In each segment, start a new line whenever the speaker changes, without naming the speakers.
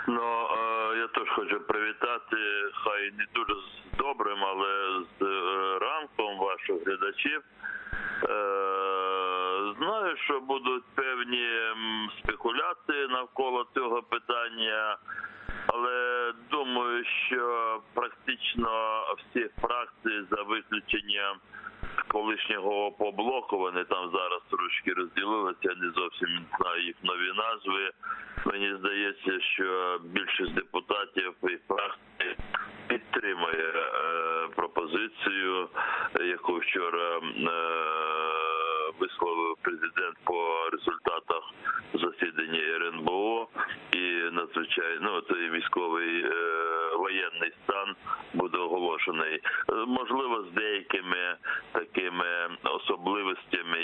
Ну, я теж хочу привітати, хай не дуже з добрим, але з ранком ваших глядачів. Знаю, що будуть певні спекуляції навколо цього питання, але думаю, що практично всі фракції, за виключенням колишнього ОПО-блоку, вони там зараз трошки розділилися, не зовсім знаю їх нові назви. Мені здається, що більшість депутатів і фракцій підтримує пропозицію, яку вчора висловив президент по результатах засідання РНБО, і надзвичайно цей військовий воєнний стан буде оголошений. Можливо, з деякими такими особливостями,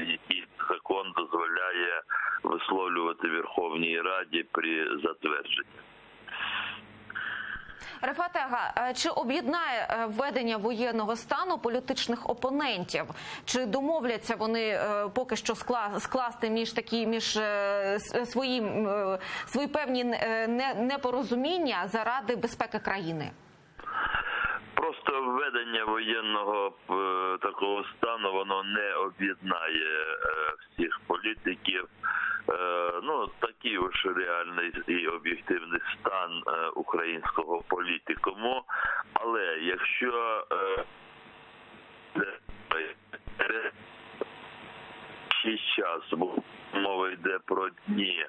які закон дозволяє висловлювати Верховній Раді при затвердженні.
Рефате Ага, чи об'єднає введення воєнного стану політичних опонентів? Чи домовляться вони поки що скласти свої певні непорозуміння заради безпеки країни?
Просто введення воєнного такого стану, воно не об'єднає всіх політиків. Ну, такий уж реальний і об'єктивний стан українського політикуму. Але якщо час, бо мова йде про дні,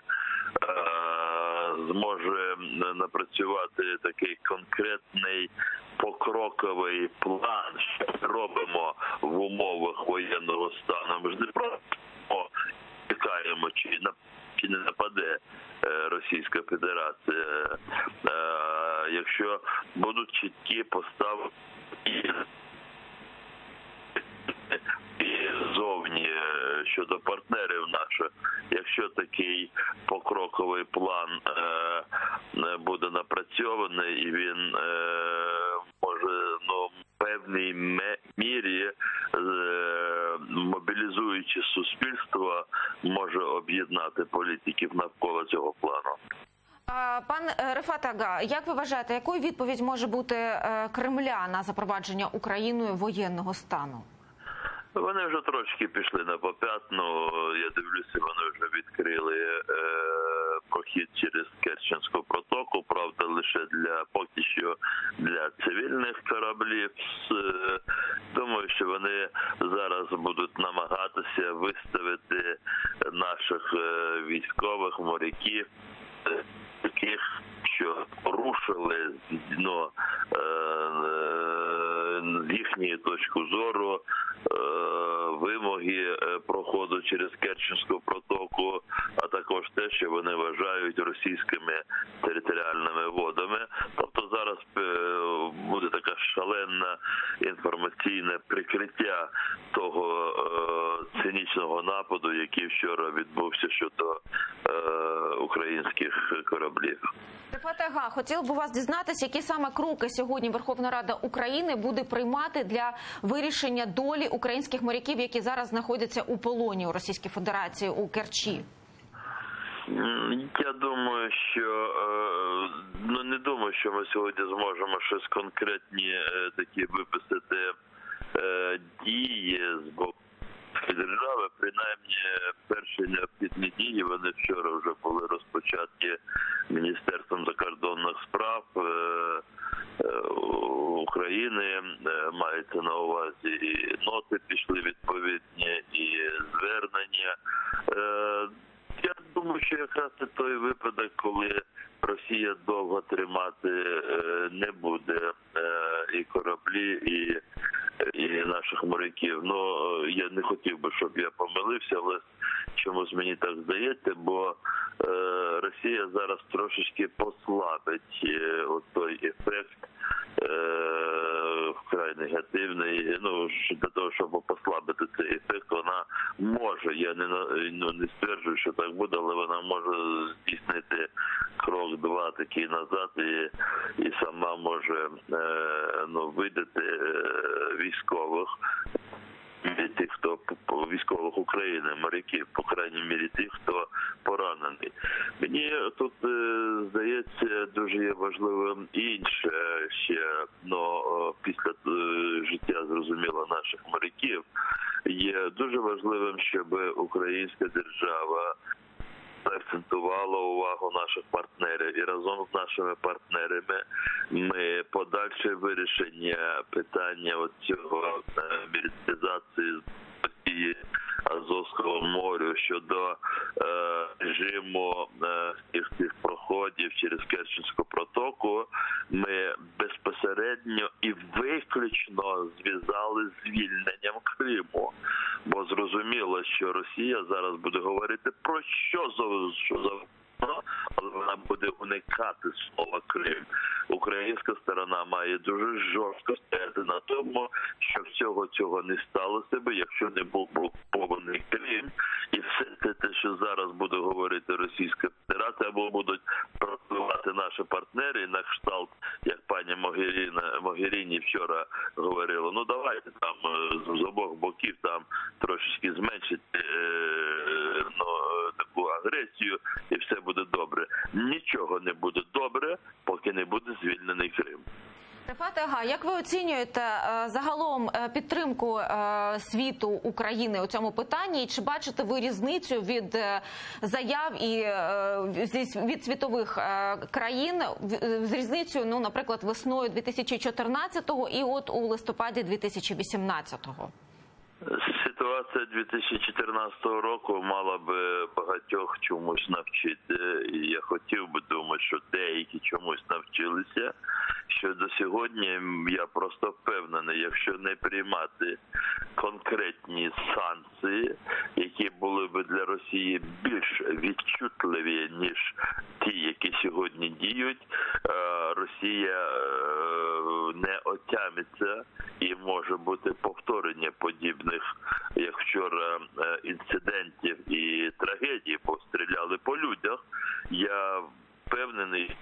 зможе напрацювати такий конкретний покроковий план, що ми робимо в умовах воєнного стану. Ми ж не просто чекаємо, чи не нападе Російська Федерація. Якщо будуть чіткі поставки і зовні щодо партнерів наших, якщо такий покроковий план буде напрацьований, і він може в певній мірі, мобілізуючи суспільство, може об'єднати політиків навколо цього плану.
Пан Рефат Ага, як ви вважаєте, якою відповідь може бути Кремля на запровадження Україною воєнного стану?
Вони вже трошки пішли на попятну. Я дивлюся, вони вже відкрили прохід через Керченську протоку, правда, лише поки що для цивільних кораблів. Думаю, що вони зараз будуть намагатися виставити наших військових моряків, таких, що порушили з їхньої точки зору вимоги проходу через Керченську протоку, а також те, що вони вважають російськими територіальними водами. Тобто зараз буде така шалене інформаційне прикриття того цинічного нападу, який вчора відбувся щодо українських кораблів.
Рефат Ага, хотіла б у вас дізнатися, які саме кроки сьогодні Верховна Рада України буде приймати для вирішення долі українських моряків, які зараз знаходяться у полоні у Російській Федерації у Керчі?
Я думаю, що не думаю, що ми сьогодні зможемо щось конкретні такі виписати дії з боку держави. Принаймні, перші необхідні дії, вони вчора вже були розпочаті Міністерством закордонних справ України. Мається на увазі і ноти пішли відповідні, і звернення. Я думаю, що якраз це той випадок, коли Росія довго тримати не буде і кораблі, і наших моряків. Ну, я не хотів би, щоб я помилився, але чомусь мені так здається, бо Росія зараз трошечки послабить той ефект вкрай негативний. Ну, для того, щоб послабити цей ефект, вона може, я не стверджую, що так буде, але вона може здійснити крок-два такий назад і сама може видати військових, тих, хто військових України, моряків, по крайній мірі тих, хто поранений. Мені тут здається дуже є важливим інше ще, після життя, зрозуміло, наших моряків, є дуже важливим, щоб українська держава акцентувала увагу наших партнерів і разом з нашими партнерами ми подальше вирішення питання цього мілітаризації Росії Азовського моря щодо режиму цих проходів через Керченську протоку ми безпосередньо і виключно зв'язали з звільненням Криму. Бо зрозуміло, що Росія зараз буде говорити про що завгодно, але вона буде уникати слова Крим. Українська сторона має дуже жорстко стояти на тому, щоб всього цього не сталося би, якщо не був блокований Крим. І все те, що зараз буде говорити Російська Федерація, або будуть просувати наші партнери, на кшталт, як пані Могеріні вчора говорила, давайте там з обох боків там трошечки зменшити таку агресію, і все буде добре. Нічого не буде добре, поки не буде звільнений Крим.
Рефате Ага, як ви оцінюєте загалом підтримку світу України у цьому питанні? І чи бачите ви різницю від заяв і від світових країн з різницею, наприклад, весною 2014-го і от у листопаді 2018-го?
Ситуація 2014 року мала би багатьох чомусь навчити. І я хотів би думати, що деякі чомусь навчилися. Що до сьогодні я просто впевнений, якщо не приймати конкретні санкції, які були б для Росії більш відчутливі, ніж ті, які сьогодні діють, Росія не отямиться і може бути повторення подібних, як вчора, інцидентів і трагедій, бо стріляли по людях. Я впевнений,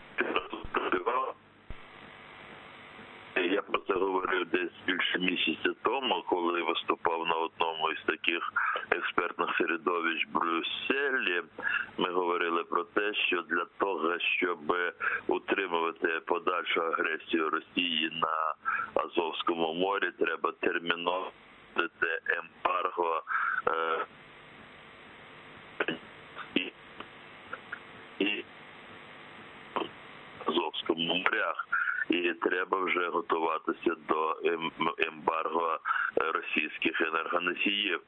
я про це говорив десь більше місяця тому, коли виступав на одному із таких експертних середовищ в Брюсселі. Ми говорили про те, що для того, щоб утримувати подальшу агресію Росії на Азовському морі, треба терміново ембарго і Азовському морях. І треба вже готуватися до ембарго російських енергоносіїв.